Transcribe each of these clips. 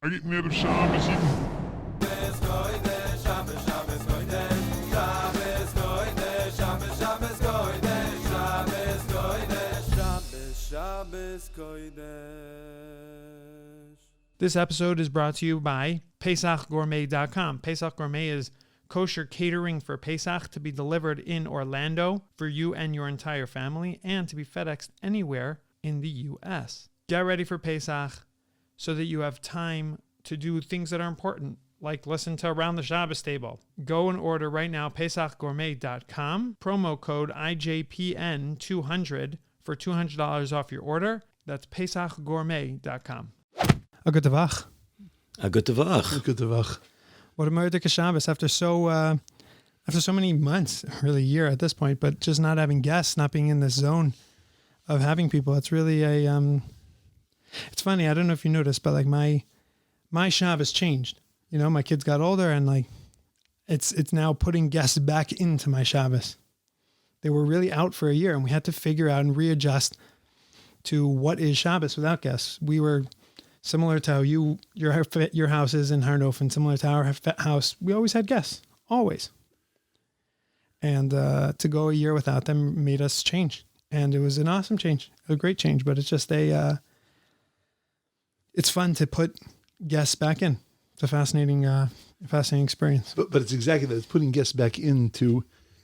I get Ner Shabbos eating. This episode is brought to you by PesachGourmet.com. Pesach Gourmet is kosher catering for Pesach to be delivered in Orlando for you and your entire family and to be FedExed anywhere in the U.S. Get ready for Pesach so that you have time to do things that are important, like listen to Around the Shabbos Table. Go and order right now, PesachGourmet.com. Promo code IJPN200 for $200 off your order. That's PesachGourmet.com. A good Tavach. A good Tavach. A good Tavach. What a Mordecai Shabbos after so many months, really a year at this point, but just not having guests, not being in this zone of having people. It's really it's funny. I don't know if you noticed, but like my Shabbos changed. You know, my kids got older and like it's now putting guests back into my Shabbos. They were really out for a year and we had to figure out and readjust to what is Shabbos without guests. We were similar to how your house is in Harnofen, similar to our house. We always had guests, always. And to go a year without them made us change. And it was an awesome change, a great change, but it's just it's fun to put guests back in. It's a fascinating experience. But it's exactly that. It's putting guests back into,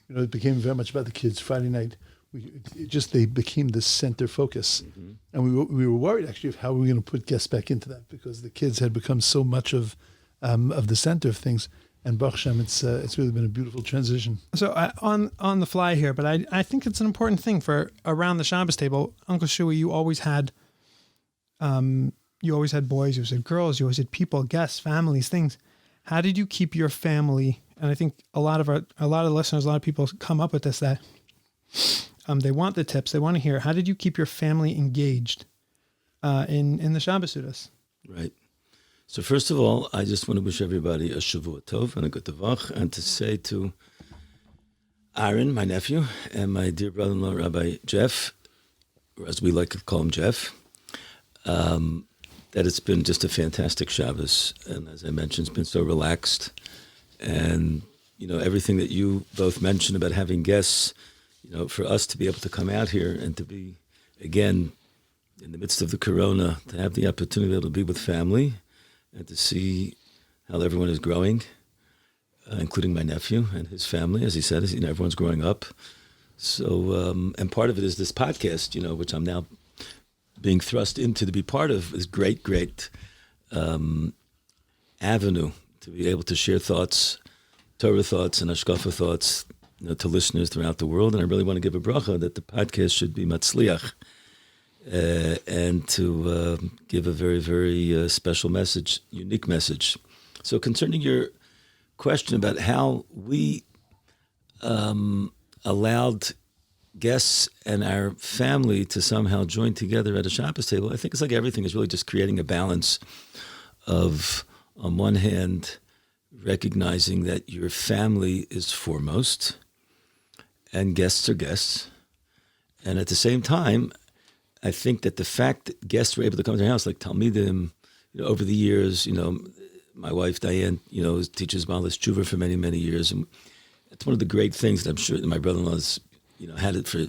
it became very much about the kids. Friday night, they became the center focus. Mm-hmm. And we were worried actually of how we were going to put guests back into that because the kids had become so much of the center of things. And Baruch Hashem, it's really been a beautiful transition. So on the fly here, but I think it's an important thing for Around the Shabbos Table. Uncle Shui, you always had boys, you always had girls, you always had people, guests, families, things. How did you keep your family? And I think a lot of listeners, a lot of people come up with this that they want the tips, they want to hear. How did you keep your family engaged in the Shabbos Sudas? Right. So first of all, I just want to wish everybody a Shavua Tov and a good Tavach, and to say to Ahron, my nephew, and my dear brother-in-law, Rabbi Jeff, or as we like to call him, Jeff, that it's been just a fantastic Shabbos. And as I mentioned, it's been so relaxed. And, everything that you both mentioned about having guests, for us to be able to come out here and to be, again, in the midst of the corona, to have the opportunity to be able to be with family and to see how everyone is growing, including my nephew and his family. As he said, everyone's growing up. So, and part of it is this podcast, which I'm now being thrust into to be part of, this great avenue to be able to share thoughts, Torah thoughts and Hashkafa thoughts, to listeners throughout the world. And I really want to give a bracha that the podcast should be matzliach, and to give a very, very special message, unique message. So concerning your question about how we allowed guests and our family to somehow join together at a Shabbos table, I think it's like everything is really just creating a balance of, on one hand, recognizing that your family is foremost and guests are guests. And at the same time, I think that the fact that guests were able to come to our house, like Talmidim, over the years, my wife Diane, teaches Balas Tshuva for many, many years. And it's one of the great things that I'm sure that my brother-in-law's, had it for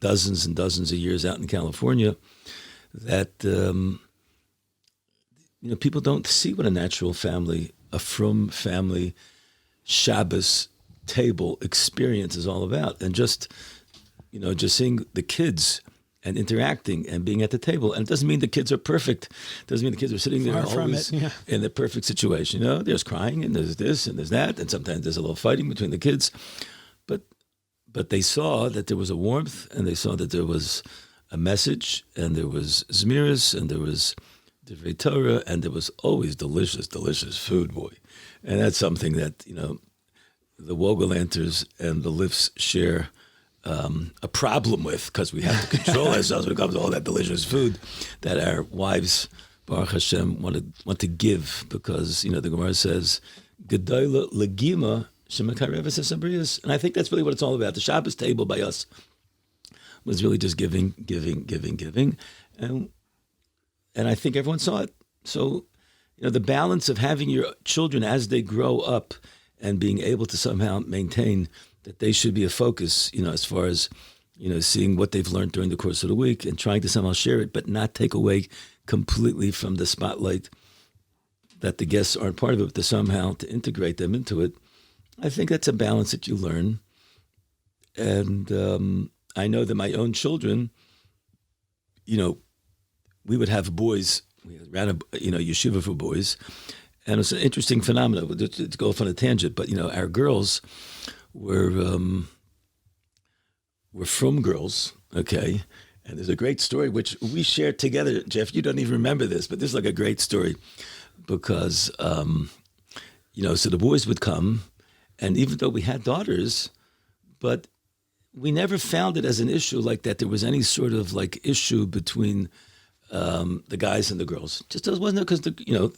dozens and dozens of years out in California, that, people don't see what a natural family, a frum family, Shabbos table experience is all about. And just seeing the kids and interacting and being at the table. And it doesn't mean the kids are perfect. It doesn't mean the kids are sitting there always in the perfect situation. There's crying and there's this and there's that. And sometimes there's a little fighting between the kids. But they saw that there was a warmth and they saw that there was a message and there was Zmiris and there was Divrei Torah and there was always delicious, delicious food, boy. And that's something that, the Wohlgelernter and the Liffs share a problem with, because we have to control ourselves when it comes to all that delicious food that our wives, Baruch Hashem, want to give, because the Gemara says, "Gedolim legima shemakareves esabrius," and I think that's really what it's all about. The Shabbos table by us was really just giving, and I think everyone saw it. So the balance of having your children as they grow up and being able to somehow maintain that they should be a focus, as far as, seeing what they've learned during the course of the week and trying to somehow share it, but not take away completely from the spotlight that the guests aren't part of it, but to somehow to integrate them into it. I think that's a balance that you learn. And I know that my own children, we would have boys, we ran a yeshiva for boys, and it's an interesting phenomenon to go off on a tangent, but our girls were from girls, okay? And there's a great story which we shared together. Jeff, you don't even remember this, but this is like a great story because, so the boys would come, and even though we had daughters, but we never found it as an issue like that there was any sort of like issue between the guys and the girls. Just wasn't it because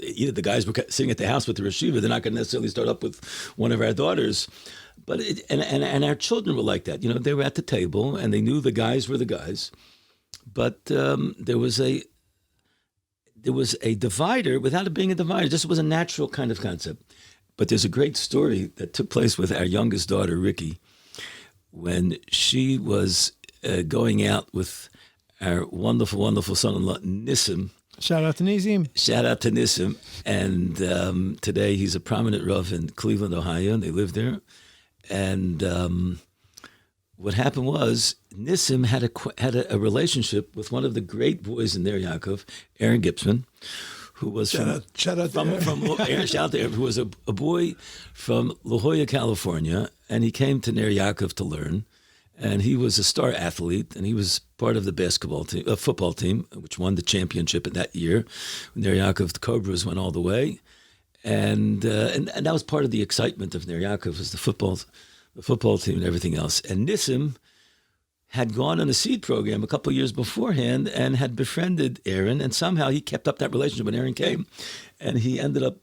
either the guys were sitting at the house with the yeshiva, they're not going to necessarily start up with one of our daughters. But and our children were like that. They were at the table and they knew the guys were the guys. But there was a divider without it being a divider. Just was a natural kind of concept. But there's a great story that took place with our youngest daughter, Ricky, when she was going out with our wonderful, wonderful son-in-law, Nissim. Shout out to Nissim. Shout out to Nissim. And today he's a prominent Rav in Cleveland, Ohio, and they live there. And what happened was Nissim had a relationship with one of the great boys in Ner Yaakov, Ahron Gipsman, who was shout out to Ahron, who was a boy from La Jolla, California, and he came to Ner Yaakov to learn. And he was a star athlete, and he was part of the football team, which won the championship in that year. Ner Yaakov, the Cobras went all the way, and that was part of the excitement of Ner Yaakov, was the football team and everything else. And Nissim had gone on the seed program a couple of years beforehand and had befriended Ahron, and somehow he kept up that relationship when Ahron came, and he ended up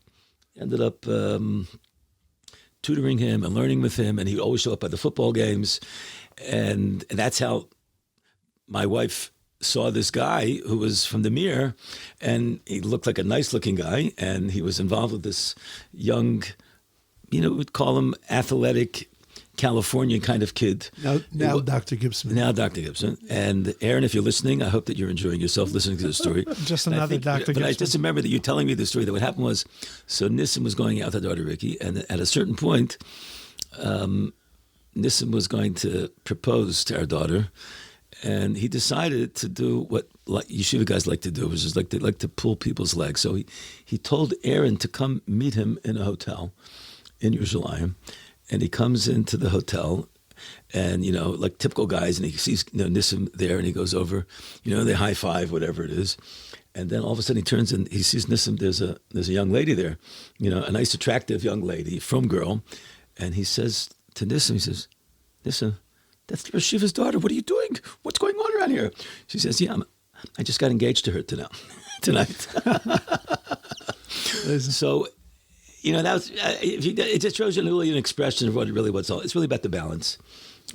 tutoring him and learning with him, and he'd always show up at the football games. And that's how my wife saw this guy who was from the Mir, and he looked like a nice-looking guy, and he was involved with this young, we'd call him athletic Californian kind of kid. Now Dr. Gibson. Now Dr. Gibson. And Ahron, if you're listening, I hope that you're enjoying yourself listening to the story. Just another Dr. Gibson. But I just remember that you telling me the story, that what happened was, so Nissim was going out with her daughter Ricky, and at a certain point, Nissim was going to propose to our daughter, and he decided to do what yeshiva guys like to do, which is they like to pull people's legs. So he told Ahron to come meet him in a hotel in Yerushalayim, and he comes into the hotel, and like typical guys, and he sees Nissim there, and he goes over, they high five, whatever it is, and then all of a sudden he turns and he sees Nissim. There's a young lady there, a nice attractive young lady, frum girl, and he says to Nissim, he says, Nissim, that's Rosh Yeshiva's daughter. What are you doing? What's going on around here? She says, yeah, I just got engaged to her tonight. So, that was, it just shows you really an expression of what it really was all. It's really about the balance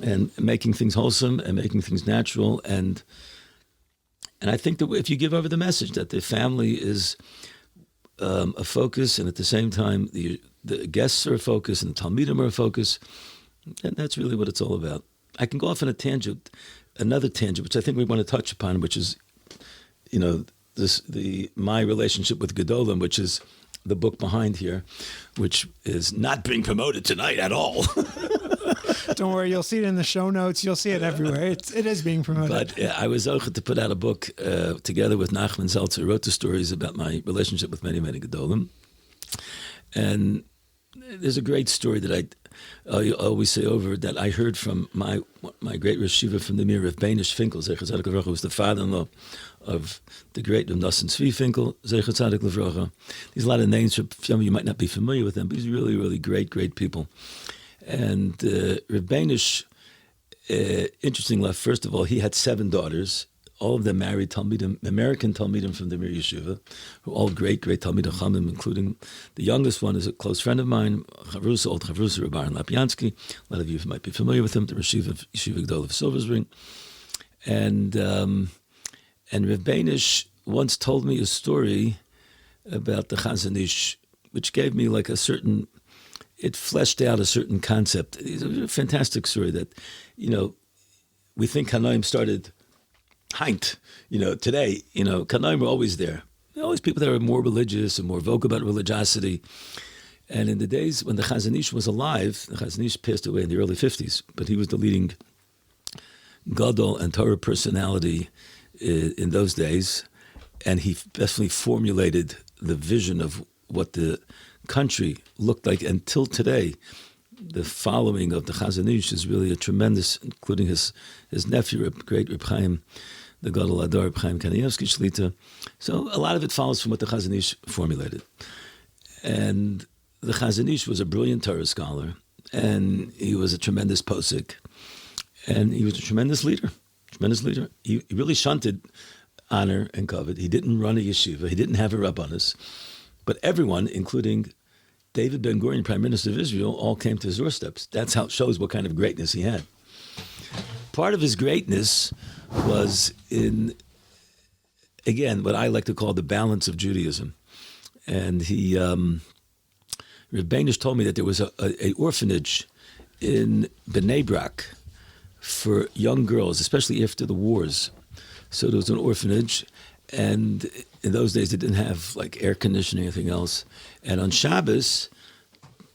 and making things wholesome and making things natural. And I think that if you give over the message that the family is a focus, and at the same time the guests are a focus and the Talmidim are a focus, and that's really what it's all about. I can go off on another tangent, which I think we want to touch upon, which is, my relationship with Gedolim, which is the book behind here, which is not being promoted tonight at all. Don't worry, you'll see it in the show notes. You'll see it everywhere. It is being promoted. But I was able to put out a book together with Nachman Zeltzer, who wrote the stories about my relationship with many, many Gedolim. And there's a great story that I always say over, that I heard from my great Yeshiva from the Mir, Rabbi Finkel, Zecher Tzadik Levracha, who was the father-in-law of the great Rav Nosson Tzvi Finkel, Zecher Tzadik Levracha. There's a lot of names, some of you might not be familiar with them, but he's really, really great, great people. And Rabbi interesting enough, first of all, he had 7 daughters, all of them married Talmidim, American Talmidim from the Mir Yeshiva, who all great, great Talmidim Chamim, including the youngest one is a close friend of mine, old Chavrusa, Rabbi Aaron Lapiansky. A lot of you might be familiar with him, the Yeshiva Gedolim of Silver Spring. And Rav Benish once told me a story about the Chazon Ish, which gave me like it fleshed out a certain concept. It's a fantastic story that, we think Kanaim started Heint, today, Kanaim were always there. Always people that were more religious and more vocal about religiosity. And in the days when the Chazon Ish was alive, the Chazon Ish passed away in the early 50s, but he was the leading Gadol and Torah personality in those days. And he definitely formulated the vision of what the country looked like until today. The following of the Chazon Ish is really a tremendous, including his nephew, great Reb Chaim, the Gadol Adar, Reb Chaim Kanievsky Shlita. So a lot of it follows from what the Chazon Ish formulated. And the Chazon Ish was a brilliant Torah scholar, and he was a tremendous posek, and he was a tremendous leader. He really shunted honor and kavod. He didn't run a yeshiva. He didn't have a rabbanus. But everyone, including David Ben-Gurion, Prime Minister of Israel, all came to his doorsteps. That's how it shows what kind of greatness he had. Part of his greatness was in, again, what I like to call the balance of Judaism. And Reb Benish told me that there was an orphanage in Bnei Brak for young girls, especially after the wars. So there was an orphanage, and in those days they didn't have like air conditioning or anything else. And on Shabbos,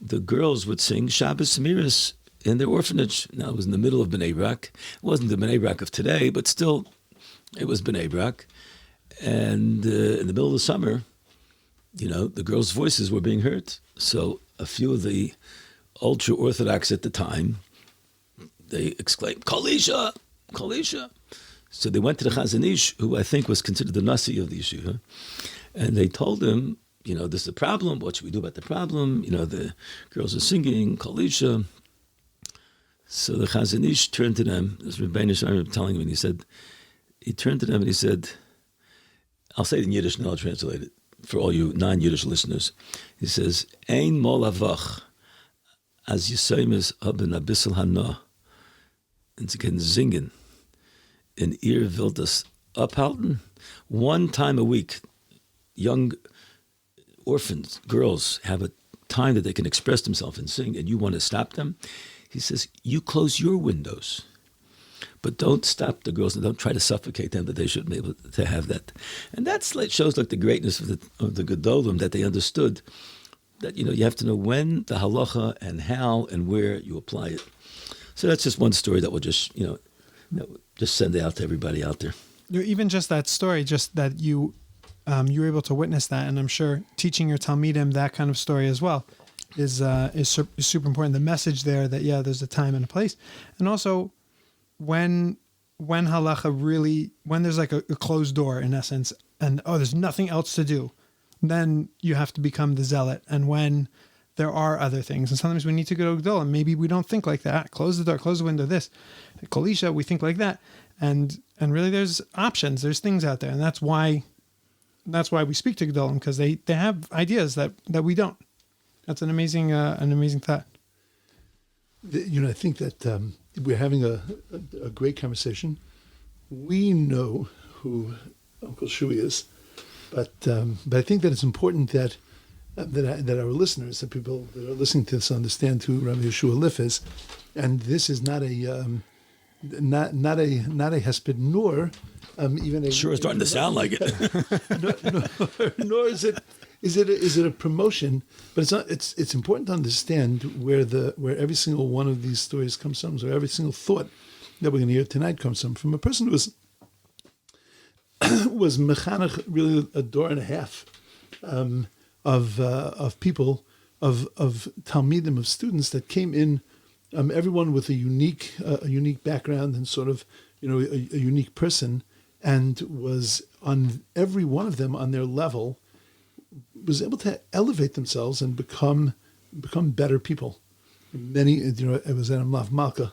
the girls would sing Shabbos Semiras in their orphanage. Now it was in the middle of Bnei Brak. It wasn't the Bnei Brak of today, but still it was Bnei Brak. And in the middle of the summer, the girls' voices were being heard. So a few of the ultra-Orthodox at the time, they exclaimed, Kol Isha, Kol Isha. So they went to the Chazon Ish, who I think was considered the Nasi of the Yeshiva, and they told him, this is the problem. What should we do about the problem? The girls are singing, Kol Isha. So the Chazon Ish turned to them, this Reb Benish, I remember telling him, and he turned to them and he said, I'll say it in Yiddish and I'll translate it for all you non-Yiddish listeners. He says, Ein mol avach, as Yisayim haben a bissel hana, and sie können singen, in ihr will das abhalten. One time a week, young orphans, girls, have a time that they can express themselves and sing, and you want to stop them. He says, you close your windows, but don't stop the girls and don't try to suffocate them, that they shouldn't be able to have that. And that's shows like the greatness of the Gedolim, that they understood that, you have to know when, the halacha, and how and where you apply it. So that's just one story that will just, just send it out to everybody out there. Even just that story, just that you were able to witness that, and I'm sure teaching your Talmidim that kind of story as well is super important. The message there that, there's a time and a place. And also when halacha really, when there's like a closed door in essence, and there's nothing else to do, then you have to become the zealot. And when there are other things, and sometimes we need to go to Gedolim, maybe we don't think like that. Close the door, close the window, this. Kol Isha, we think like that. And really there's options, there's things out there. And that's why we speak to Gedolim, because they have ideas that we don't. That's an amazing thought. I think that we're having a great conversation. We know who Uncle Shui is, but I think that it's important that our listeners, the people that are listening to this, understand who Rabbi Yehoshua Liff is, and this is not a hesped, nor even a. Sure, it's starting to sound like it. Nor is it a promotion, but it's not. It's important to understand where every single one of these stories comes from, or every single thought that we're going to hear tonight comes from a person who was mechanech, really a door and a half of people, of Talmidim, of students that came in, everyone with a unique background and sort of a unique person, and was on every one of them on their level, was able to elevate themselves and become better people. Many, it was Adam Lav Malka.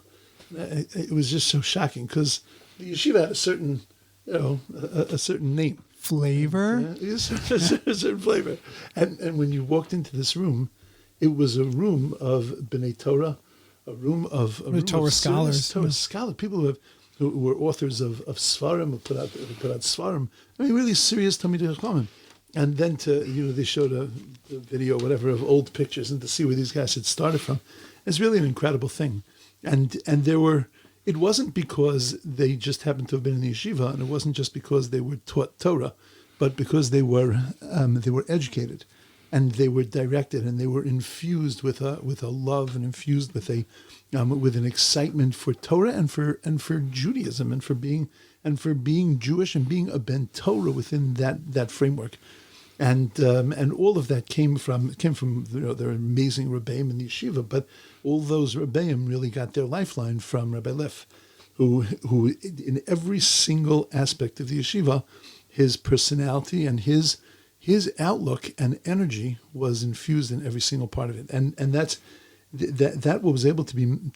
It was just so shocking because the yeshiva had a certain, a certain name. Flavor? A certain flavor. And when you walked into this room, it was a room of B'nai Torah, a room of Torah scholars. Torah scholars, people who were authors of Svarim, who put out Svarim. I mean, really serious Talmidei Chachamim. and then they showed a video, whatever, of old pictures, and to see where these guys had started from, it's really an incredible thing. And it wasn't because they just happened to have been in the yeshiva, and it wasn't just because they were taught Torah, but because they were educated, and they were directed, and they were infused with a love, and infused with an excitement for Torah and for Judaism, and for being Jewish, and being a ben Torah within that framework. And all of that came from their amazing Rebbeim in the yeshiva, but all those Rebbeim really got their lifeline from Rabbi Liff, who in every single aspect of the yeshiva, his personality and his outlook and energy was infused in every single part of it, and that was able to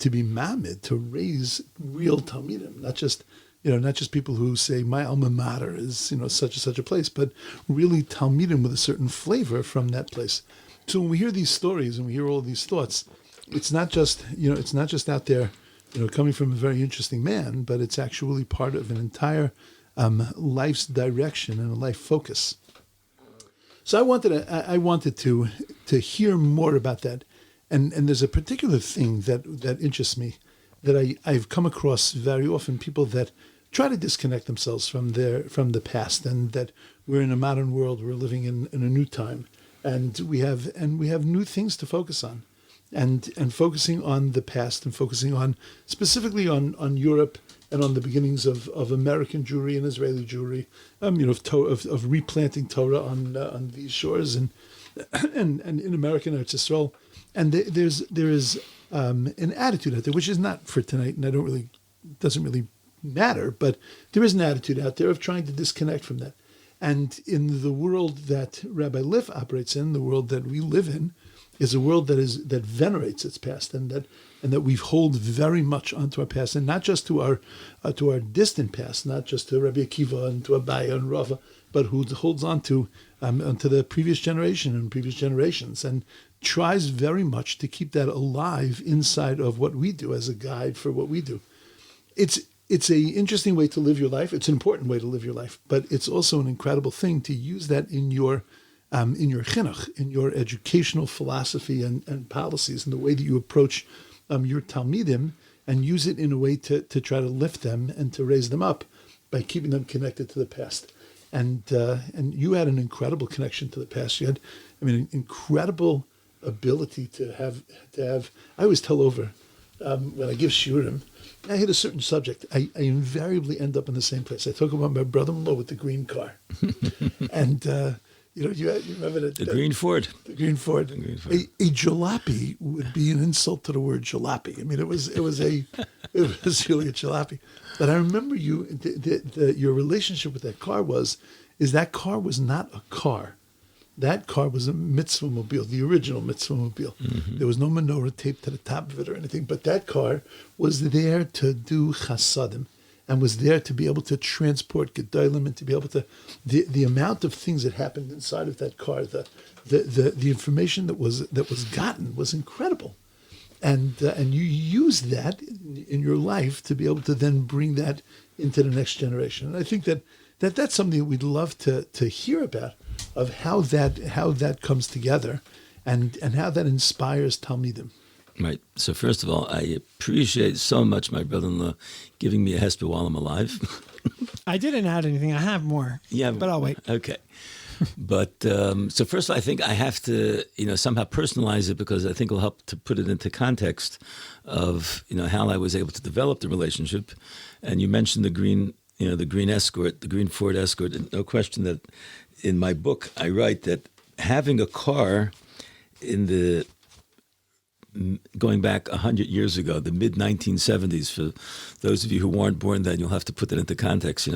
be mamid, to raise real Talmidim, not just people who say my alma mater is such and such a place, but really Talmidim with a certain flavor from that place. So when we hear these stories and we hear all these thoughts, it's not just out there coming from a very interesting man, but it's actually part of an entire life's direction and a life focus. So I wanted to hear more about that, and there's a particular thing that interests me, that I've come across very often, people that try to disconnect themselves from the past, and that we're in a modern world, we're living in a new time, and we have new things to focus on, and focusing on the past, and focusing on specifically on Europe, and on the beginnings of American Jewry and Israeli Jewry, of replanting Torah on these shores, and in American Eretz Yisrael. And there is an attitude out there, which is not for tonight, and doesn't really matter, but there is an attitude out there of trying to disconnect from that. And in the world that Rabbi Liff operates in, the world that we live in, is a world that venerates its past, and that we hold very much onto our past, and not just to our distant past, not just to Rabbi Akiva and to Abaya and Rava, but who holds onto the previous generation and previous generations, and tries very much to keep that alive inside of what we do as a guide for what we do. It's a interesting way to live your life. It's an important way to live your life, but it's also an incredible thing to use that in your chinuch, in your educational philosophy and policies, and the way that you approach your Talmidim, and use it in a way to try to lift them and to raise them up by keeping them connected to the past. And you had an incredible connection to the past. You had, an incredible ability to have. I always tell over when I give shiurim, I hit a certain subject, I invariably end up in the same place. I talk about my brother-in-law with the green car, and you remember that the green Ford. The green Ford. A jalopy would be an insult to the word jalopy. It was really a jalopy. But I remember your relationship with that car was that car was not a car. That car was a mitzvah mobile, the original mitzvah mobile. Mm-hmm. There was no menorah taped to the top of it or anything, but that car was there to do chasadim, and was there to be able to transport Gedolim, and to be able to, the amount of things that happened inside of that car, the information that was gotten was incredible. And you use that in your life to be able to then bring that into the next generation. And I think that's something that we'd love to hear about, of how that comes together, and how that inspires Talmidim. Right. So first of all, I appreciate so much my brother-in-law giving me a hesped while I'm alive. I didn't add anything. I have more. Yeah, but I'll wait. Okay. But so first, I think I have to, somehow personalize it, because I think it'll help to put it into context of, how I was able to develop the relationship. And you mentioned the green Escort, the green Ford Escort. And no question that in my book I write that having a car going back 100 years ago, the mid-1970s, for those of you who weren't born then, you'll have to put that into context.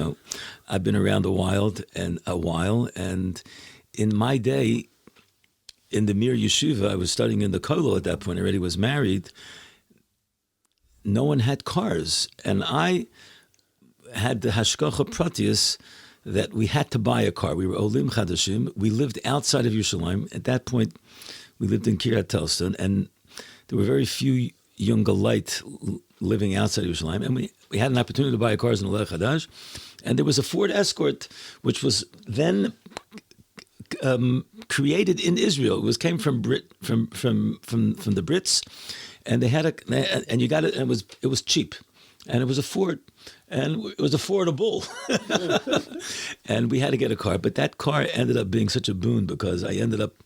I've been around a while, and in my day, in the Ner Yeshiva, I was studying in the Kollel at that point, I already was married, no one had cars, and I had the hashkacha pratius that we had to buy a car. We were olim chadashim. We lived outside of Yerushalayim. At that point, we lived in Kiryat Telston, and there were very few young light living outside of Yerushalayim, and we had an opportunity to buy cars in Aleh Chadash, and there was a Ford Escort, which was then created in Israel. Came from the Brits, and they had and you got it, and it was cheap, and it was affordable, and we had to get a car. But that car ended up being such a boon because I ended up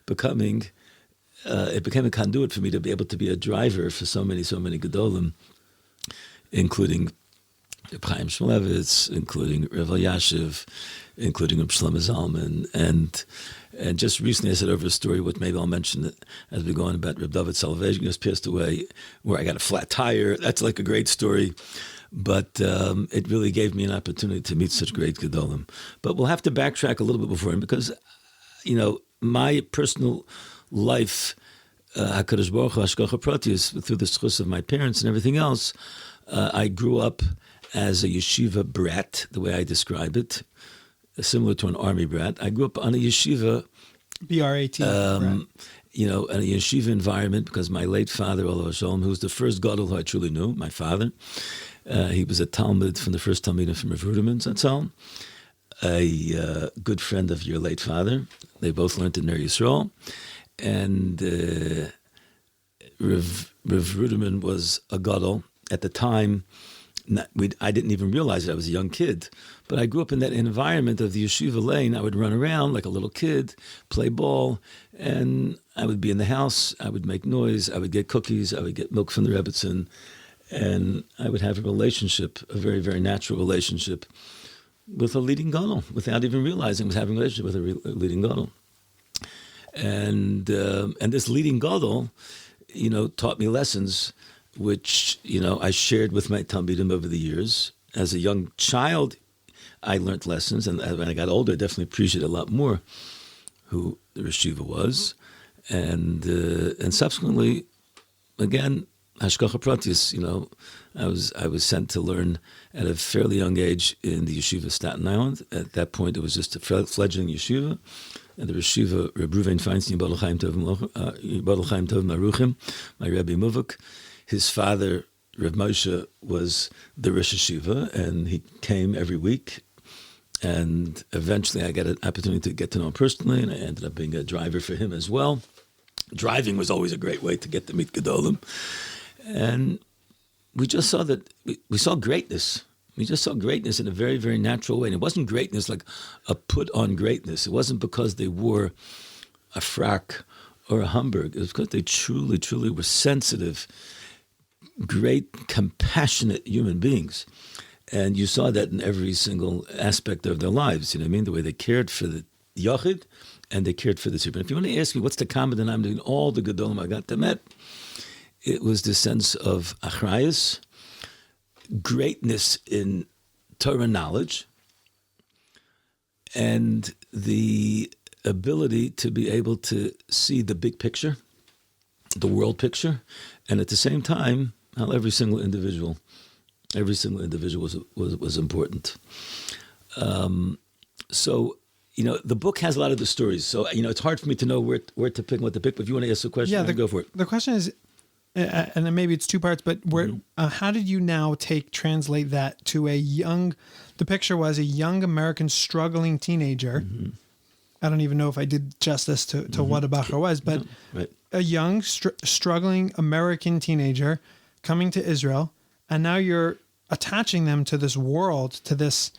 becoming. It became a conduit for me to be able to be a driver for so many Gedolim, including Reb Chaim Shmulevitz, including Rabbi Yashiv, including Reb Shlomo Zalman, and just recently I said over a story, which maybe I'll mention it as we go on, about Reb David Salvation just passed away, where I got a flat tire. That's like a great story, but it really gave me an opportunity to meet such great Gedolim. But we'll have to backtrack a little bit before him because, my personal life, HaKadosh Baruch Hu, Hashgacha Pratis, through the schus of my parents and everything else, I grew up as a yeshiva brat, the way I describe it, similar to an army brat. I grew up on a yeshiva, B-R-A-T, in a yeshiva environment because my late father, Olav Shalom, who was the first Gadol who I truly knew, my father, he was a Talmud from the first Talmidim from Rav Ruderman Zatzal, a good friend of your late father. They both learned in Ner Yisrael. And Rav Ruderman was a Gadol. At the time, I didn't even realize it. I was a young kid. But I grew up in that environment of the yeshiva lane. I would run around like a little kid, play ball, and I would be in the house. I would make noise. I would get cookies. I would get milk from the Rebbetzin. And I would have a relationship, a very, very natural relationship with a leading Gadol, without even realizing I was having a relationship with a leading Gadol. And this leading Gadol, taught me lessons, which, I shared with my Talmidim over the years. As a young child, I learned lessons, and when I got older, I definitely appreciated a lot more who the Yeshiva was. And subsequently, again, Hashgacha Pratis, I was sent to learn at a fairly young age in the Yeshiva Staten Island. At that point, it was just a fledgling Yeshiva. And the Yeshiva, Reb Ruven Feinstein, Yibadol Chaim Tov Maruchim, my Rebbe Muvuk. His father, Reb Moshe, was the Rosh Yeshiva, and he came every week. And eventually I got an opportunity to get to know him personally, and I ended up being a driver for him as well. Driving was always a great way to get to meet Gedolim. And we just saw that, we saw greatness. We just saw greatness in a very, very natural way. And it wasn't greatness like a put-on greatness. It wasn't because they wore a frock or a Hamburg. It was because they truly, truly were sensitive, great, compassionate human beings. And you saw that in every single aspect of their lives. You know what I mean? The way they cared for the Yachid and they cared for the Tzibur. If you want to ask me what's the common denominator in all the Gedolim I got to met, it was the sense of achrayus, greatness in Torah knowledge, and the ability to be able to see the big picture, the world picture, and at the same time, how every single individual was important. So, the book has a lot of the stories. So, it's hard for me to know where to pick and what to pick. But if you want to ask a question, go for it. The question is, and then maybe it's two parts, but how did you now translate that to the picture was a young American struggling teenager. Mm-hmm. I don't even know if I did justice to what a Bachar was, but a young struggling American teenager coming to Israel, and now you're attaching them to this world, to this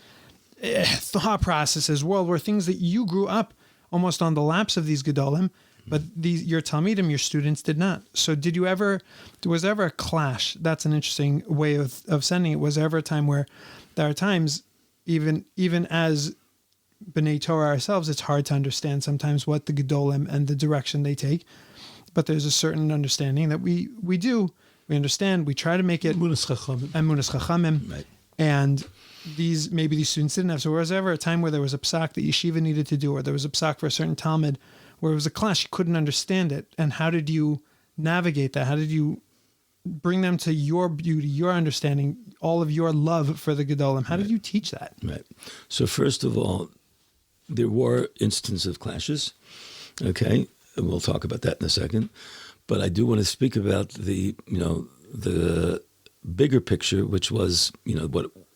thought processes world where things that you grew up almost on the laps of these Gedolim, but your Talmidim, your students did not. So was there ever a clash? That's an interesting way of sending it. Was there ever a time where there are times, even as B'nai Torah ourselves, it's hard to understand sometimes what the Gedolim and the direction they take, but there's a certain understanding that we understand, we try to make it Emunas Chachamim, right. And these students didn't have. So was there ever a time where there was a psak that Yeshiva needed to do, or there was a psak for a certain Talmud where it was a clash, you couldn't understand it? And how did you navigate that? How did you bring them to your beauty, your understanding, all of your love for the Gedolim? How did you teach that? Right. So first of all, there were instances of clashes. Okay. And we'll talk about that in a second. But I do want to speak about the bigger picture, which was,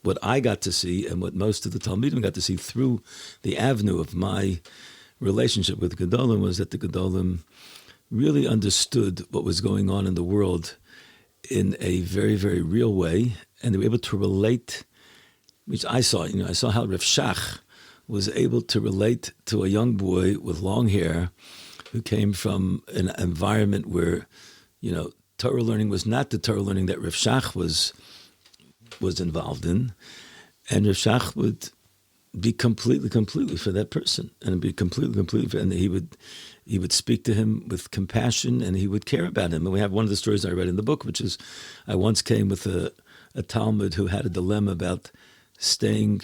what I got to see and what most of the Talmidim got to see through the avenue of my relationship with the Gedolim was that the Gedolim really understood what was going on in the world in a very, very real way, and they were able to relate, which I saw how Rav Shach was able to relate to a young boy with long hair who came from an environment where, Torah learning was not the Torah learning that Rav Shach was involved in, and Rav Shach would be completely for that person, and be completely for, and he would speak to him with compassion, and he would care about him. And we have one of the stories I read in the book, which is, I once came with a Talmud who had a dilemma about staying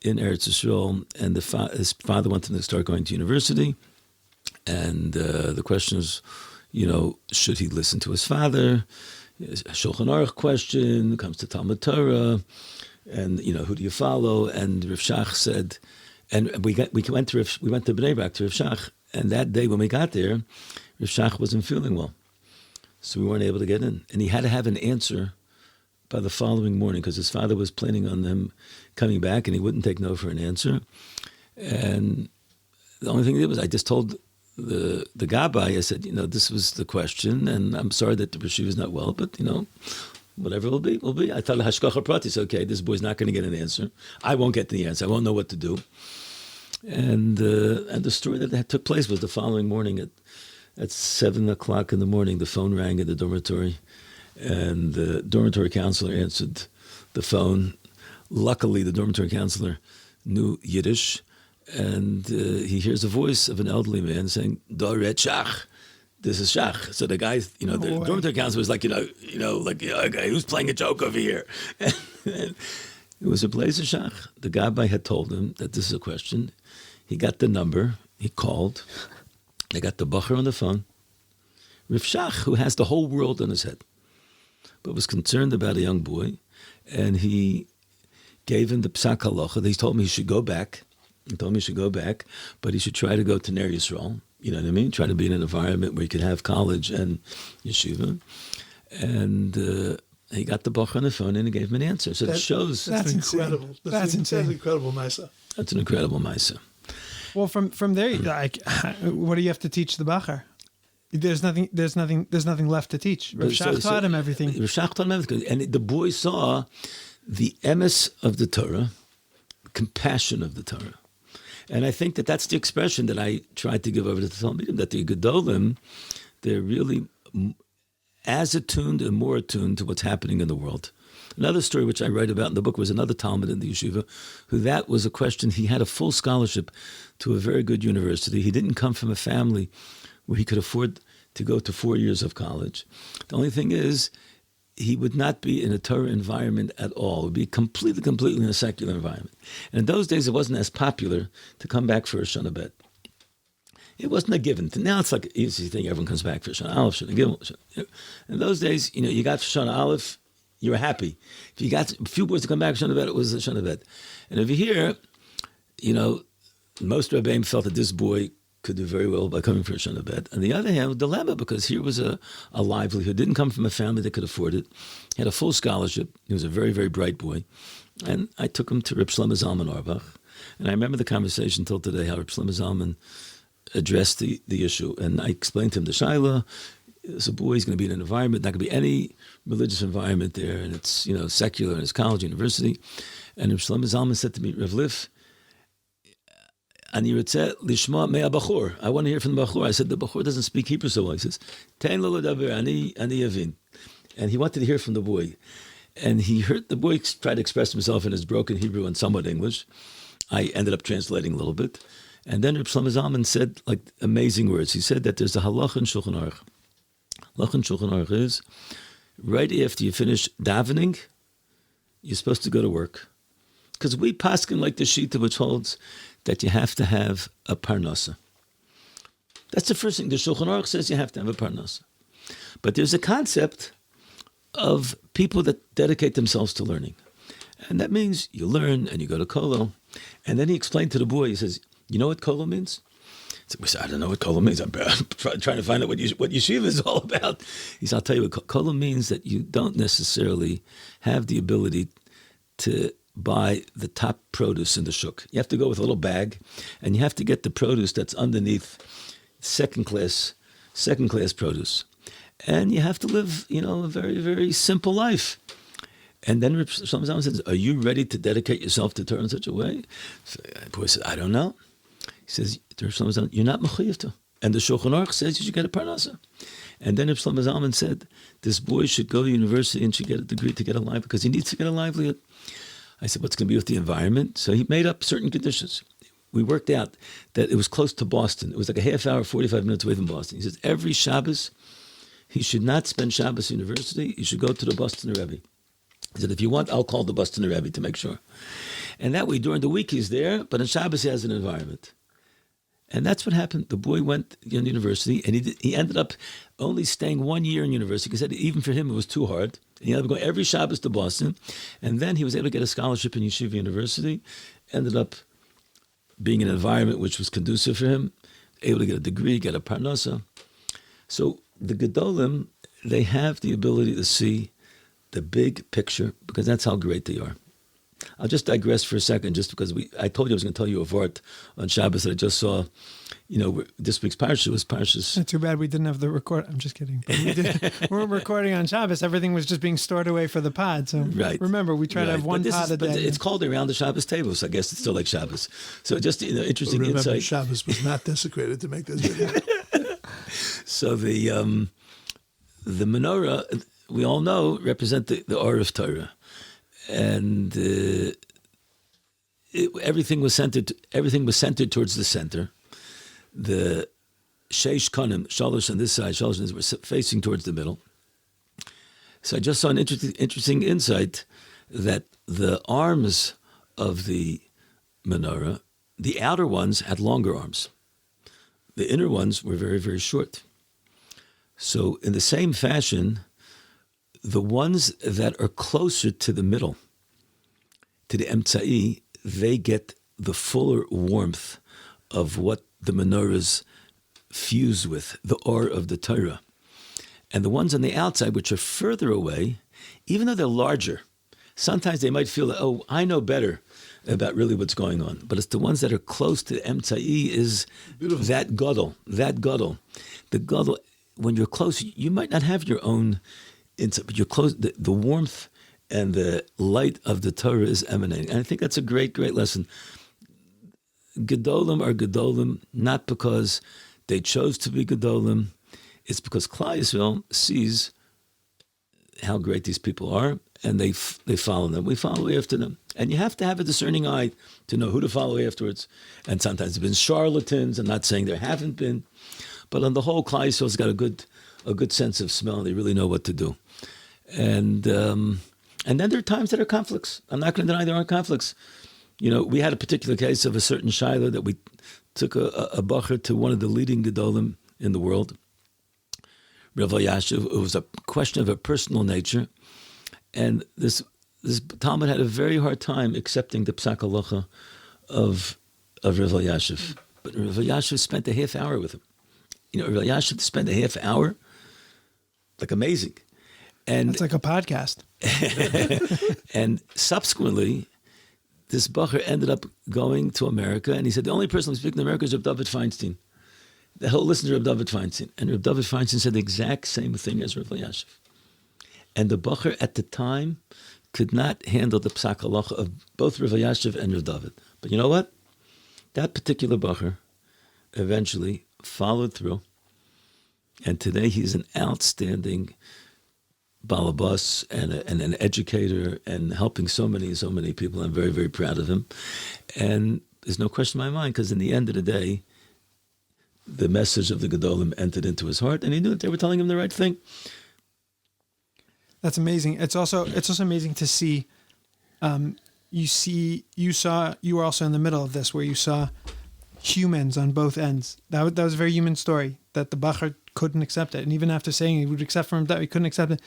in Eretz Yisrael, and his father wanted to start going to university, and the question is, should he listen to his father? A Shulchan Aruch question comes to Talmud Torah, and who do you follow? And Rav Shach said, and we went to Bnei Brak to Rav Shach, and that day when we got there, Rav Shach wasn't feeling well, so we weren't able to get in, and he had to have an answer by the following morning because his father was planning on him coming back, and he wouldn't take no for an answer. And the only thing he did was I just told the Gabbai, I said, this was the question, and I'm sorry that the Yeshiva is not well, but whatever will be. I thought Hashgacha Prati is okay. This boy's not going to get an answer. I won't get the answer. I won't know what to do. And the story that took place was the following morning at 7:00 in the morning. The phone rang in the dormitory, and the dormitory counselor answered the phone. Luckily, the dormitory counselor knew Yiddish, and he hears a voice of an elderly man saying, "Doret Shach." This is Shach. So the guy, the dormitory counselor was like, a guy who's playing a joke over here. And it was a blaze of Shach. The Gabbai had told him that this is a question. He got the number. He called. They got the bacher on the phone. Rav Shach, who has the whole world on his head, but was concerned about a young boy, and he gave him the Psak Halacha. He told me he should go back. But he should try to go to Ner Yisrael. You know what I mean? Try to be in an environment where he could have college and yeshiva. And he got the bacher on the phone and he gave him an answer. So that shows... That's incredible. That's insane. That's incredible, Maisa. That's an incredible Maisa. Well, from there, what do you have to teach the bacher? There's nothing left to teach. Rav Shach taught him everything. Rav Shach taught him everything. And the boy saw the emes of the Torah, the compassion of the Torah. And I think that's the expression that I tried to give over to the Talmidim, that the Gedolim, they're really as attuned and more attuned to what's happening in the world. Another story which I write about in the book was another Talmud in the Yeshiva, who that was a question. He had a full scholarship to a very good university. He didn't come from a family where he could afford to go to 4 years of college. The only thing is, he would not be in a Torah environment at all. It would be completely in a secular environment. And in those days, it wasn't as popular to come back for a Shana Bet. It wasn't a given. Now it's like an easy thing. Everyone comes back for Shana Aleph, Shana Gimel. In those days, you got Shana Aleph, you were happy. If you got a few boys to come back for Shana Bet, it was a Shana Bet. And over here, most Rebbeim felt that this boy could do very well by coming for a Shana Bet. On the other hand, a dilemma, because here was a livelihood, didn't come from a family that could afford it, he had a full scholarship, he was a very, very bright boy, and I took him to Reb Shlomo Zalman Auerbach, and I remember the conversation till today, how Reb Shlomo Zalman addressed the issue, and I explained to him the Shaila, as a boy, he's going to be in an environment, not going to be any religious environment there, and it's, secular, and it's college, university, and Reb Shlomo Zalman said to me, Rav Liff, I want to hear from the Bachur. I said, the Bachur doesn't speak Hebrew so well. He says, and he wanted to hear from the boy. And he heard the boy try to express himself in his broken Hebrew and somewhat English. I ended up translating a little bit. And then Reb Shlomo Zalman said amazing words. He said that there's a halacha in Shulchan Aruch. Halacha in Shulchan Aruch is, right after you finish davening, you're supposed to go to work. Because we paskin like the Shita, which holds that you have to have a parnasa. That's the first thing. The Shulchan Aruch says you have to have a parnasa. But there's a concept of people that dedicate themselves to learning. And that means you learn and you go to Kolo. And then he explained to the boy, he says, you know what Kolo means? He said, I don't know what Kolo means. I'm trying to find out what Yeshiva is all about. He said, I'll tell you what Kolo means, that you don't necessarily have the ability to buy the top produce in the shuk. You have to go with a little bag, and you have to get the produce that's underneath second class produce. And you have to live, a very, very simple life. And then someone says, are you ready to dedicate yourself to Torah in such a way? So the boy says, I don't know. He says, you're not mechuyev to. And the Shulchan Aruch says you should get a parnasa. And then Reb Shlomo Zalman said, this boy should go to university and should get a degree to get a livelihood because he needs to get a livelihood. I said, what's going to be with the environment? So he made up certain conditions. We worked out that it was close to Boston. It was like a half hour, 45 minutes away from Boston. He says, every Shabbos, he should not spend Shabbos University. He should go to the Boston Rebbe. He said, if you want, I'll call the Boston Rebbe to make sure. And that way, during the week, he's there, but on Shabbos, he has an environment. And that's what happened. The boy went to university, and he ended up only staying 1 year in university because even for him, it was too hard. And he ended up going every Shabbos to Boston. And then he was able to get a scholarship in Yeshiva University, ended up being in an environment which was conducive for him, able to get a degree, get a parnasa. So the Gedolim, they have the ability to see the big picture because that's how great they are. I'll just digress for a second, just because I told you I was going to tell you a vart on Shabbos that I just saw. This week's parsha was Parshas. Too bad we didn't have the record. I'm just kidding. We weren't recording on Shabbos. Everything was just being stored away for the pod. So right. Remember, we try to have one pod a day. But it's called around the Shabbos table, so I guess it's still like Shabbos. So just interesting remember, insight. Shabbos was not desecrated to make this video. So the Menorah, we all know, represent the Or of Torah. And everything was centered towards the center. The sheish kanim, shalosh on this side, shalosh on this, were facing towards the middle. So I just saw an interesting insight that the arms of the menorah, the outer ones had longer arms. The inner ones were very, very short. So in the same fashion, the ones that are closer to the middle, to the emtsai, they get the fuller warmth of what the menorahs fuse with, the or of the Torah. And the ones on the outside, which are further away, even though they're larger, sometimes they might feel that, I know better about really what's going on. But it's the ones that are close to the emtsai is beautiful. That Gedolim. The Gedolim, when you're close, you might not have your own insight, but you're close. The warmth and the light of the Torah is emanating. And I think that's a great, great lesson. Gedolim are Gedolim not because they chose to be Gedolim. It's because Klal Yisrael sees how great these people are, and they follow them. We follow after them. And you have to have a discerning eye to know who to follow afterwards. And sometimes there have been charlatans. I'm not saying there haven't been. But on the whole, Klal Yisrael's got a good sense of smell, and they really know what to do. And then there are times that are conflicts. I'm not going to deny there aren't conflicts. We had a particular case of a certain Shiloh that we took a bacher to one of the leading Gedolim in the world, Rabbi Yehoshua. It was a question of a personal nature. And this Talmud had a very hard time accepting the Psak Halacha of Rabbi Yehoshua. But Rabbi Yehoshua spent a half hour with him. Rabbi Yehoshua spent a half hour, like amazing. And it's like a podcast. And subsequently, this bacher ended up going to America, and he said, the only person who's speaking in America is Reb David Feinstein. He'll listen to Reb David Feinstein. And Reb David Feinstein said the exact same thing as Rabbi Yehoshua. And the bacher at the time could not handle the Psak Halacha of both Rabbi Yehoshua and Reb David. But you know what? That particular bacher eventually followed through. And today he's an outstanding balabas and an educator and helping so many people. I'm very, very proud of him. And there's no question in my mind, because in the end of the day, the message of the Gedolim entered into his heart, and he knew that they were telling him the right thing. That's amazing. It's also amazing to see. You were also in the middle of this, where you saw humans on both ends. That was a very human story, that the bacher couldn't accept it, and even after saying he would accept from him that he couldn't accept it.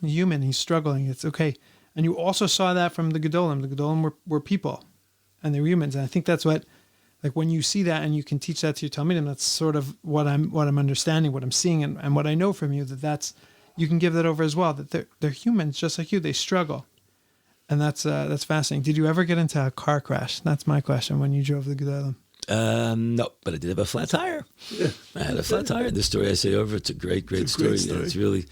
Human, he's struggling. It's okay. And you also saw that from the Gedolim. The Gedolim were people, and they were humans. And I think that's what, like, when you see that and you can teach that to your Talmidim, that's sort of what I'm understanding, what I'm seeing, and what I know from you, that's you can give that over as well. That they're humans just like you. They struggle, And that's fascinating. Did you ever get into a car crash? That's my question when you drove the Gedolim. No, but I did have a flat tire. Yeah. I had a flat tire. The story I say over, it's a great story. It's really,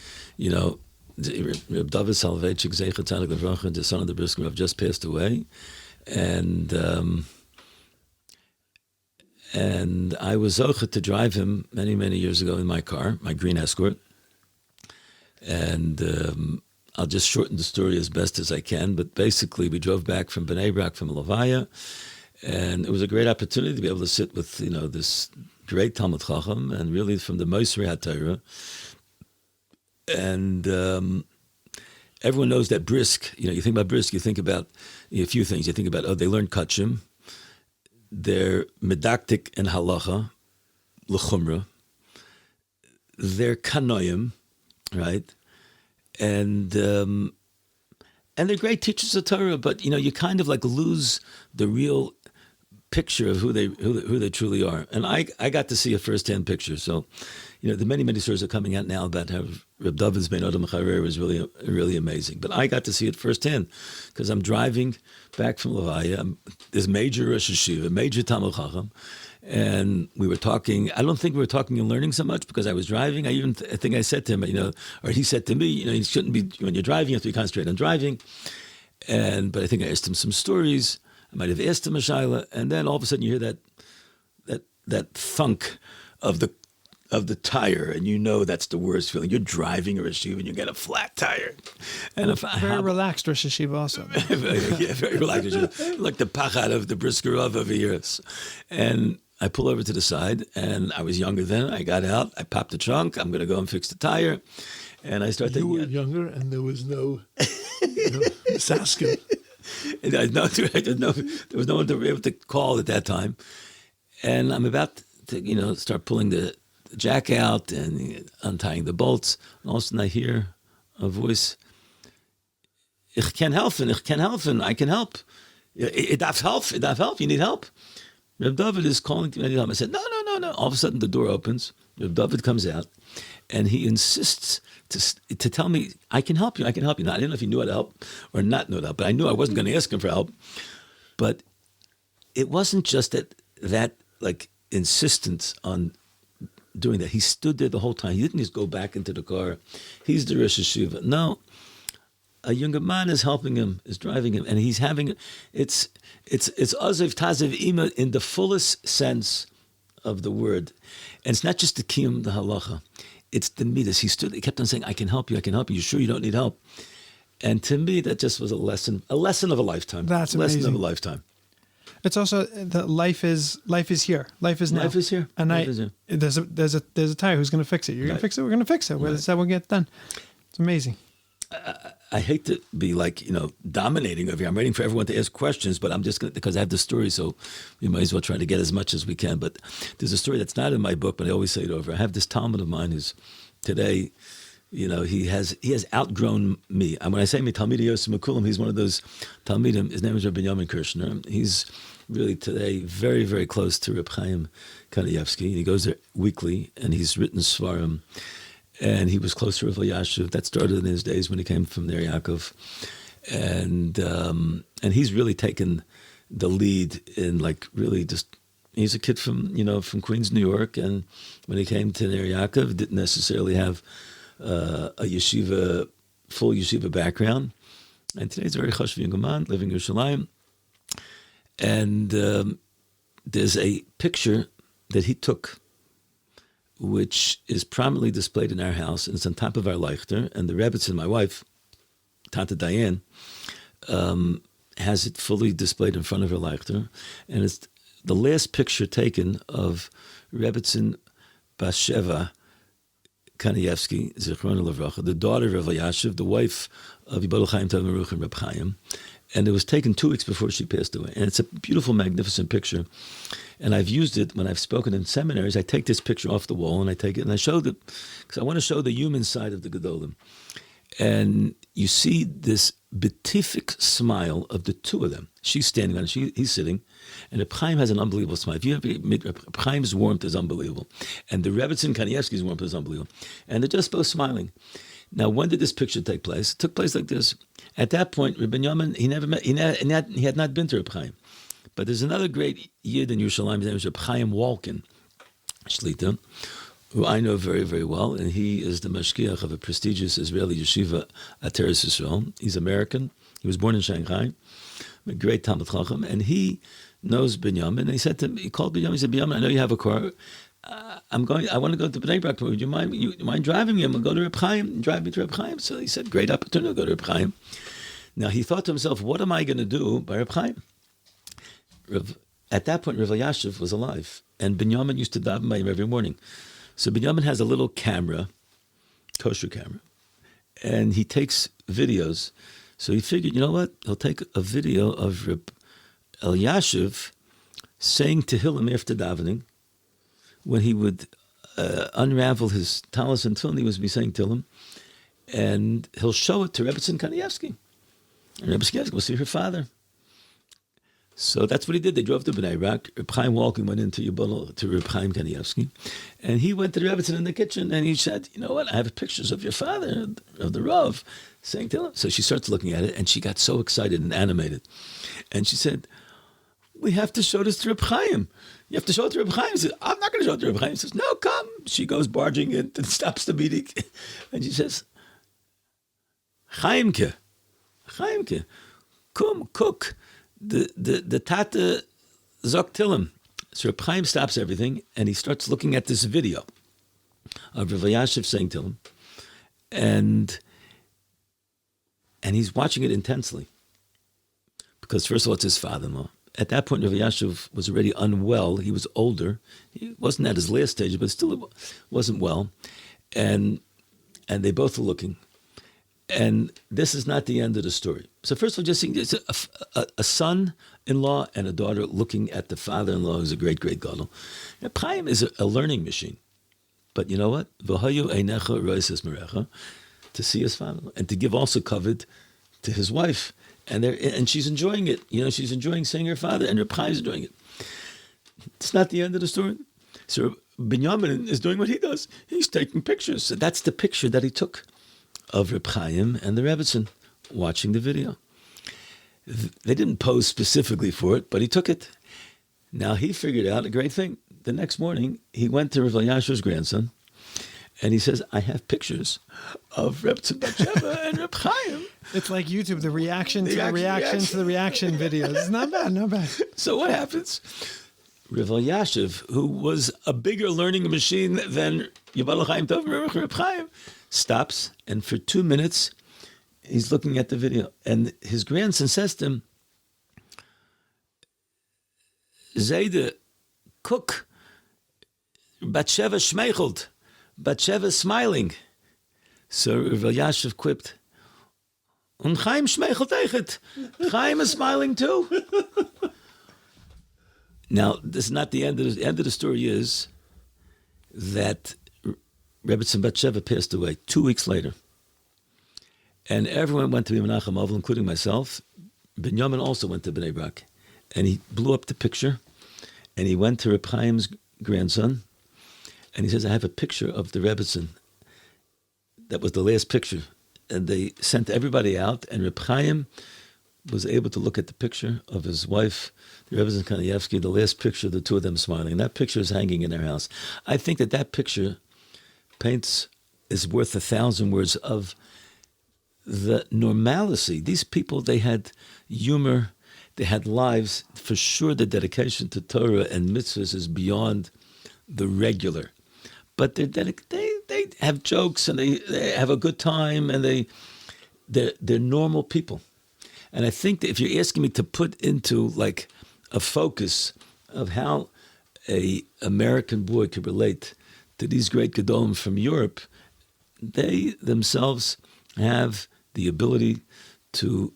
Reb David Salvechik, Zecher Tzadik Levracha, the son of the Brisker, have just passed away. And I was zocher to drive him many, many years ago in my car, my green Escort. And I'll just shorten the story as best as I can. But basically, we drove back from Bnei Brak, from Levaya, and it was a great opportunity to be able to sit with, this great Talmid Chacham, and really from the Mosri HaTorah. And everyone knows that brisk, you think about brisk, you think about a few things. You think about, they learn Kachim, they're medaktik and halacha, l'chumra, they're kanoyim, right? And they're great teachers of Torah, but you kind of like lose the real picture of who they truly are. And I got to see a first-hand picture. So, the many stories are coming out now about how Reb David's Ben Adam Charer was really, really amazing. But I got to see it firsthand because I'm driving back from Levaya. This major Rosh Yeshiva, major Talmid Chacham, and we were talking. I don't think we were talking and learning so much because I was driving. I think I said to him, or he said to me, you shouldn't be, when you're driving, you have to be concentrated on driving. But I think I asked him some stories. I might have asked him a shaila, and then all of a sudden you hear that thunk of the tire, and that's the worst feeling. You're driving a Yeshiva and you get a flat tire. And very relaxed Rosh Yeshiva also. Yeah, very relaxed. Like the pachad of the brisker of over years. And I pull over to the side, and I was younger then. I got out, I popped the trunk, I'm going to go and fix the tire. And I start thinking... You were younger, and there was no Saskin. And I didn't know, there was no one to be able to call at that time. And I'm about to, start pulling the jack out and untying the bolts. And all of a sudden I hear a voice, Ich kann helfen, I can help. It darf help, you need help. Reb David is calling to me. I said, no. All of a sudden the door opens. Reb David comes out, and he insists to tell me, I can help you. Now, I didn't know if he knew how to help or not know how to help, but I knew I wasn't going to ask him for help. But it wasn't just that like insistence on doing that. He stood there the whole time. He didn't just go back into the car. He's the Rosh Yeshiva. No, a younger man is helping him, is driving him, and he's having it's aziv taziv ima in the fullest sense of the word. And it's not just the kiyum, the halacha. It's the midas. He kept on saying, I can help you. You sure you don't need help? And to me, that just was a lesson of a lifetime. That's amazing. Lesson of a lifetime. It's also that life is here. Life is now. Life is here. And there's a tire. Who's going to fix it? You're going to fix it. We're going to fix it. That's how we'll get done. It's amazing. I hate to be like, dominating over here. I'm waiting for everyone to ask questions, but I'm just going to, because I have the story, so we might as well try to get as much as we can. But there's a story that's not in my book, but I always say it over. I have this Talmud of mine who's today, he has outgrown me. And when I say me, Talmid Yosef Mekulim, he's one of those Talmidim. His name is Rabbi Yamin Kirshner. He's really today very, very close to Reb Chaim Kanievsky. He goes there weekly, and he's written Svarim. And he was close to Rabbi Yashiv. That started in his days when he came from Ner Yaakov. And he's really taken the lead in like really just, he's a kid from Queens, New York. And when he came to Ner Yaakov, didn't necessarily have a yeshiva, full yeshiva background. And today he's a very chashuv young man, living in Yerushalayim. And there's a picture that he took, which is prominently displayed in our house, and it's on top of our leichter. And the Rebbetzin, my wife, Tante Diane, has it fully displayed in front of her leichter. And it's the last picture taken of Rebbetzin Basheva Kanievsky, Zichrona Levracha, the daughter of Yashiv, the wife of Yibodel Chaim Tov Meruch and Reb Chaim. And it was taken 2 weeks before she passed away. And it's a beautiful, magnificent picture. And I've used it when I've spoken in seminaries. I take this picture off the wall and I take it and I show it because I want to show the human side of the Gedolim. And you see this beatific smile of the two of them. She's standing on it, he's sitting. And Reb Chaim has an unbelievable smile. If you have Reb Chaim's warmth is unbelievable. And the Rebbetzin Kanievsky's warmth is unbelievable. And they're just both smiling. Now, when did this picture take place? It took place like this. At that point, Rabbi Yamin, he had not been to Reb Chaim. But there's another great Yid in Yerushalayim, his name is Ahron Wohlgelernter, Shlita, who I know very, very well, and he is the mashgiach of a prestigious Israeli Yeshiva at Eretz Yisrael. He's American. He was born in Shanghai, a great Talmid Chacham, and he knows Binyamin. And he said to him, he called Binyamin, he said, Binyamin, I know you have a car. I want to go to Bnei Brak. Would you mind driving me? I'm going to go to Reb Chaim, drive me to Reb Chaim. So he said, great opportunity to go to Reb Chaim. Now he thought to himself, what am I going to do by Reb Chaim? At that point, Rabbi Yashiv was alive, and Binyamin used to daven by him every morning. So Binyamin has a little camera, kosher camera, and he takes videos. So he figured, you know what? He'll take a video of Reb Yashiv saying Tehillim after davening. When he would unravel his talis and tefillin, he was be saying Tehillim, and he'll show it to Rebbetzin Kanievsky. And Rebbetzin Kanievsky will see her father. So that's what he did. They drove to Bnei Brak. Reb Chaim Wohlgelernter went into Yibol to Reb Chaim Kanievsky, and he went to the Rebbetzin in the kitchen, and he said, you know what, I have pictures of your father, of the Rav, saying Tehillim. So she starts looking at it, and she got so excited and animated. And she said, we have to show this to Reb Chaim. You have to show it to Reb Chaim. He says, I'm not going to show it to Reb Chaim. He says, no, come. She goes barging in and stops the meeting. And she says, Chaimke, come, cook. The Tata Zok Tillim. So Reb Chaim stops everything and he starts looking at this video of Rav Yashiv saying Tillim. And he's watching it intensely. Because first of all, it's his father-in-law. At that point, Rav Yashiv was already unwell. He was older. He wasn't at his last stage, but still wasn't well. And they both are looking. And this is not the end of the story. So first of all, just seeing a son-in-law and a daughter looking at the father-in-law who's a great, great gadol. Chaim is a learning machine. But you know what? V'hayu einecha roises merecha, to see his father and to give also kavod to his wife. And she's enjoying it. You know, she's enjoying seeing her father, and Reb Chaim is enjoying it. It's not the end of the story. So Binyamin is doing what he does. He's taking pictures. So that's the picture that he took of Reb Chaim and the Rebbetzin watching the video. They didn't pose specifically for it, but he took it. Now he figured out a great thing. The next morning, he went to Rav Yashua's grandson, and he says, I have pictures of Reb Tzibacheva and Reb Chaim. It's like YouTube, the reaction to the reaction videos. It's not bad. So what happens? Rav Yashiv, who was a bigger learning machine than Yibal Chaim Tov and Reb Chaim, stops, and for 2 minutes, he's looking at the video. And his grandson says to him, Zayde, cook, Batsheva schmeichelt, Batsheva smiling. So Rav Yashiv quipped, and Chaim schmeichelt eichet. Chaim is smiling too. Now, this is not the end. The end of the story is that Rebbetzin Batsheva passed away 2 weeks later. And everyone went to Menachem Ovel, including myself. Binyamin also went to Bnei Brak. And he blew up the picture. And he went to Reb Chaim's grandson. And he says, I have a picture of the Rebbetzin. That was the last picture. And they sent everybody out. And Reb Chaim was able to look at the picture of his wife, the Rebbetzin Kanievsky, the last picture of the two of them smiling. And that picture is hanging in their house. I think that picture is worth 1,000 words of the normalcy. These people, they had humor, they had lives. For sure, the dedication to Torah and mitzvahs is beyond the regular. But they have jokes and they have a good time, and they're normal people. And I think that if you're asking me to put into like a focus of how a American boy could relate to these great Gedolim from Europe, they themselves have the ability to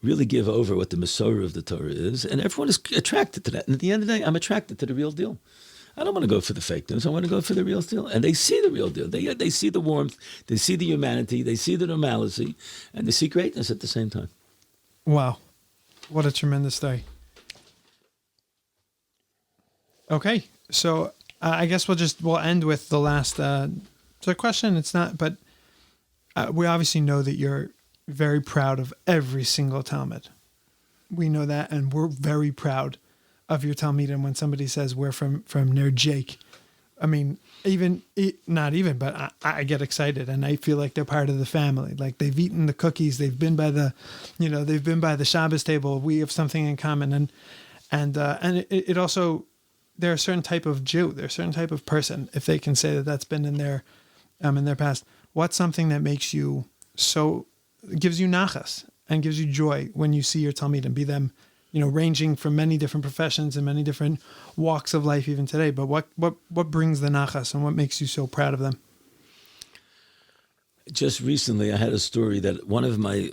really give over what the Menorah of the Torah is, and everyone is attracted to that. And at the end of the day, I'm attracted to the real deal. I don't want to go for the fake news. I want to go for the real deal. And they see the real deal. They see the warmth, they see the humanity, they see the normalcy, and they see greatness at the same time. Wow. What a tremendous day. Okay, so I guess we'll end with the last So the question, it's not, but we obviously know that you're very proud of every single Talmud. We know that, and we're very proud of your Talmidim. When somebody says we're from Ner Jake, I mean, but I get excited, and I feel like they're part of the family. Like they've eaten the cookies, they've been by the Shabbos table. We have something in common, and it also, they're a certain type of Jew, they're a certain type of person, if they can say that that's been in their past. What's something that makes you gives you nachas and gives you joy when you see your Talmidim, be them, ranging from many different professions and many different walks of life even today. But what brings the nachas and what makes you so proud of them? Just recently, I had a story that one of my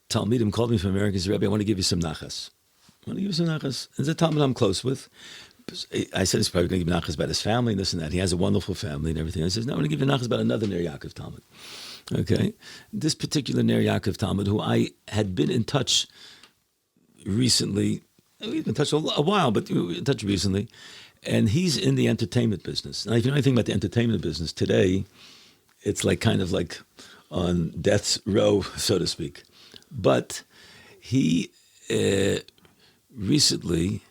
Talmidim called me from America and said, Rabbi, I want to give you some nachas. And it's a Talmud I'm close with. I said he's probably going to give nachas about his family and this and that. He has a wonderful family and everything. I said, no, I'm going to give you nachas about another Ner Yaakov Talmud. Okay? This particular Ner Yaakov Talmud, who I had been in touch recently, we've been in touch a while, but in touch recently, and he's in the entertainment business. Now, if you know anything about the entertainment business today, it's like kind of like on death's row, so to speak. But he recently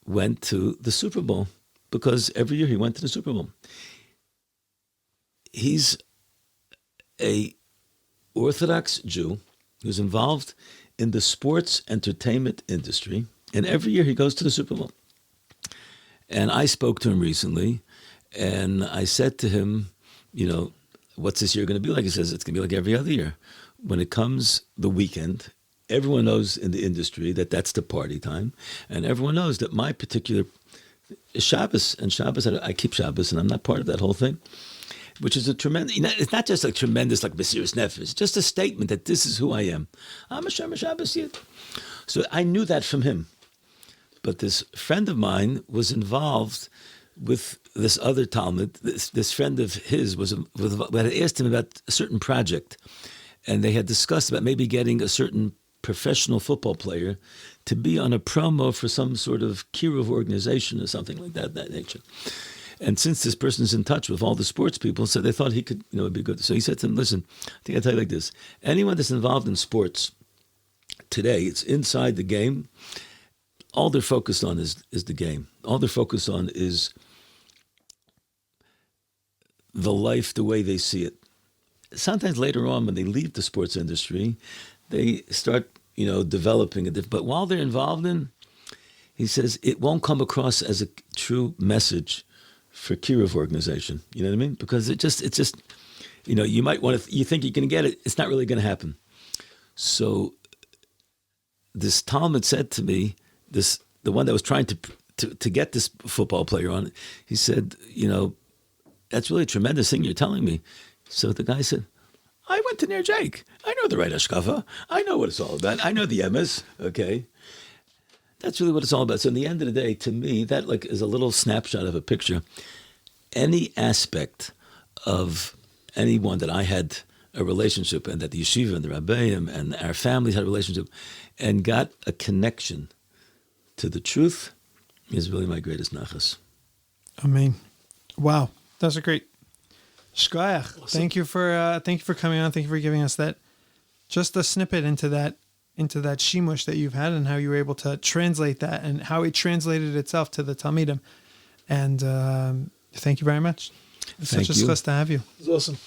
went to the Super Bowl, because every year he went to the Super Bowl. He's a Orthodox Jew who's involved in the sports entertainment industry, and every year he goes to the Super Bowl. And I spoke to him recently, and I said to him, what's this year going to be like? He says, it's going to be like every other year. When it comes the weekend, everyone knows in the industry that that's the party time, and everyone knows that my particular Shabbos, I keep Shabbos, and I'm not part of that whole thing, which is a tremendous, it's not just like tremendous, like Mesiras Nefesh, it's just a statement that this is who I am. I'm a Shabbos Yid. So I knew that from him. But this friend of mine was involved with this other Talmud. This friend of his had asked him about a certain project, and they had discussed about maybe getting a certain professional football player to be on a promo for some sort of kiruv organization or something like that nature. And since this person's in touch with all the sports people, so they thought he could, it'd be good. So he said to them, listen, I think I'll tell you like this. Anyone that's involved in sports today, it's inside the game. All they're focused on is the game. All they're focused on is the life the way they see it. Sometimes later on, when they leave the sports industry, they start, developing it. But while they're involved in, he says, it won't come across as a true message for kiruv organization. You know what I mean? Because it's just, you might want to, you think you can get it. It's not really going to happen. So this Talmud said to me, the one that was trying to get this football player on, he said, that's really a tremendous thing you're telling me. So the guy said, I went to Ner Jake. I know the right hashkafa. I know what it's all about. I know the emes. Okay. That's really what it's all about. So in the end of the day, to me, that is a little snapshot of a picture. Any aspect of anyone that I had a relationship, and that the Yeshiva and the Rabbeim and our families had a relationship, and got a connection to the truth, is really my greatest nachas. Amen. Wow, that's a great shkoyach. Awesome. Thank you for coming on. Thank you for giving us that, just a snippet into that shimush that you've had, and how you were able to translate that, and how it translated itself to the Talmidim. And thank you very much. It's such a schus to have you. It's awesome.